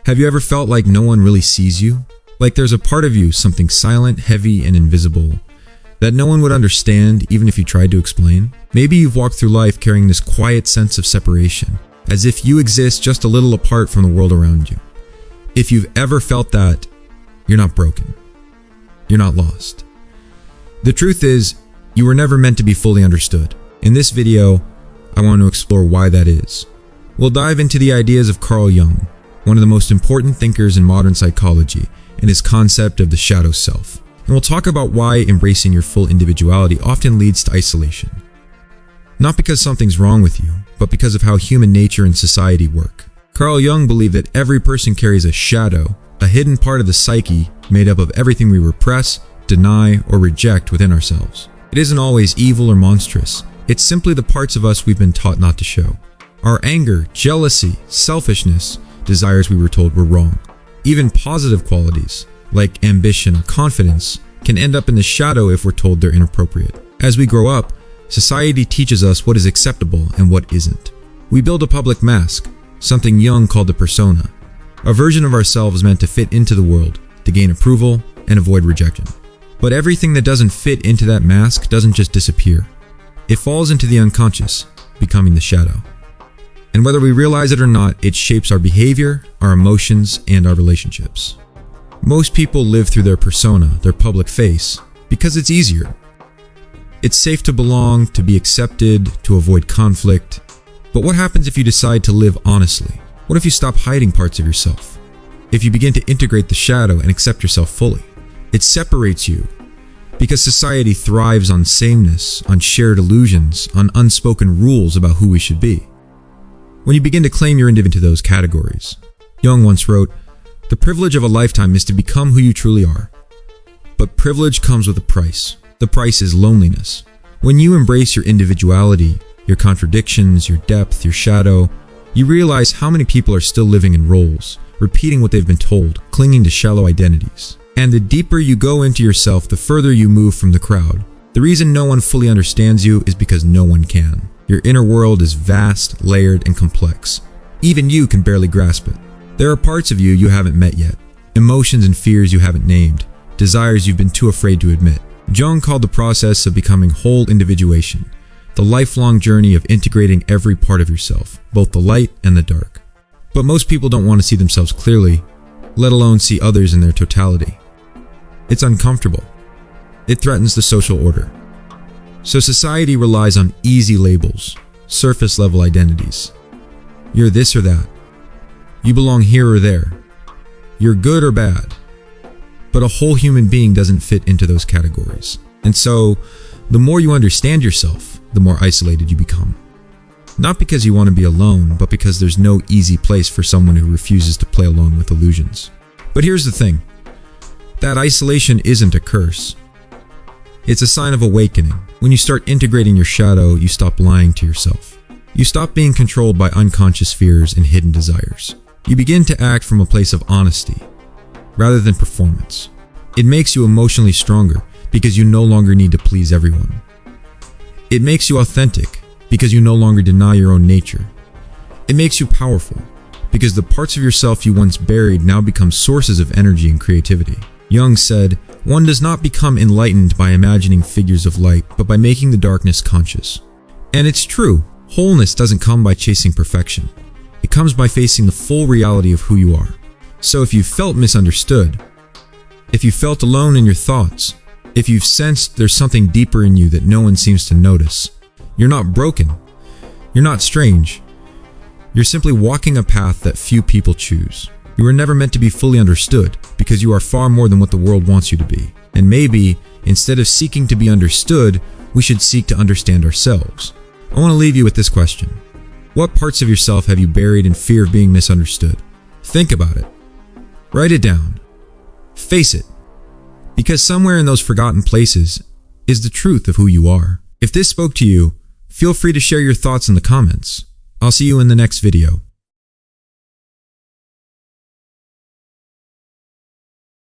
Have you ever felt like no one really sees you? Like there's a part of you, something silent, heavy, and invisible, that no one would understand even if you tried to explain? Maybe you've walked through life carrying this quiet sense of separation, as if you exist just a little apart from the world around you. If you've ever felt that, you're not broken. You're not lost. The truth is, you were never meant to be fully understood. In this video, I want to explore why that is. We'll dive into the ideas of Carl Jung, one of the most important thinkers in modern psychology, and his concept of the shadow self. And we'll talk about why embracing your full individuality often leads to isolation. Not because something's wrong with you, but because of how human nature and society work. Carl Jung believed that every person carries a shadow, a hidden part of the psyche made up of everything we repress, deny, or reject within ourselves. It isn't always evil or monstrous. It's simply the parts of us we've been taught not to show. Our anger, jealousy, selfishness, desires we were told were wrong. Even positive qualities, like ambition or confidence, can end up in the shadow if we're told they're inappropriate. As we grow up, society teaches us what is acceptable and what isn't. We build a public mask, something Jung called the persona, a version of ourselves meant to fit into the world, to gain approval and avoid rejection. But everything that doesn't fit into that mask doesn't just disappear. It falls into the unconscious, becoming the shadow. And whether we realize it or not, it shapes our behavior, our emotions, and our relationships. Most people live through their persona, their public face, because it's easier. It's safe to belong, to be accepted, to avoid conflict. But what happens if you decide to live honestly? What if you stop hiding parts of yourself? If you begin to integrate the shadow and accept yourself fully? It separates you, because society thrives on sameness, on shared illusions, on unspoken rules about who we should be. When you begin to claim your individuality into those categories, Jung once wrote, "The privilege of a lifetime is to become who you truly are. But privilege comes with a price. The price is loneliness." When you embrace your individuality, your contradictions, your depth, your shadow, you realize how many people are still living in roles, repeating what they've been told, clinging to shallow identities. And the deeper you go into yourself, the further you move from the crowd. The reason no one fully understands you is because no one can. Your inner world is vast, layered, and complex. Even you can barely grasp it. There are parts of you you haven't met yet, emotions and fears you haven't named, desires you've been too afraid to admit. Jung called the process of becoming whole individuation, the lifelong journey of integrating every part of yourself, both the light and the dark. But most people don't want to see themselves clearly, let alone see others in their totality. It's uncomfortable. It threatens the social order. So society relies on easy labels, surface-level identities. You're this or that. You belong here or there. You're good or bad. But a whole human being doesn't fit into those categories. And so, the more you understand yourself, the more isolated you become. Not because you want to be alone, but because there's no easy place for someone who refuses to play alone with illusions. But here's the thing. That isolation isn't a curse. It's a sign of awakening. When you start integrating your shadow, you stop lying to yourself. You stop being controlled by unconscious fears and hidden desires. You begin to act from a place of honesty, rather than performance. It makes you emotionally stronger because you no longer need to please everyone. It makes you authentic because you no longer deny your own nature. It makes you powerful because the parts of yourself you once buried now become sources of energy and creativity. Jung said, "One does not become enlightened by imagining figures of light, but by making the darkness conscious." And it's true, wholeness doesn't come by chasing perfection. It comes by facing the full reality of who you are. So if you felt misunderstood, if you felt alone in your thoughts, if you've sensed there's something deeper in you that no one seems to notice, you're not broken. You're not strange. You're simply walking a path that few people choose. You were never meant to be fully understood because you are far more than what the world wants you to be. And maybe, instead of seeking to be understood, we should seek to understand ourselves. I want to leave you with this question. What parts of yourself have you buried in fear of being misunderstood? Think about it. Write it down. Face it. Because somewhere in those forgotten places is the truth of who you are. If this spoke to you, feel free to share your thoughts in the comments. I'll see you in the next video.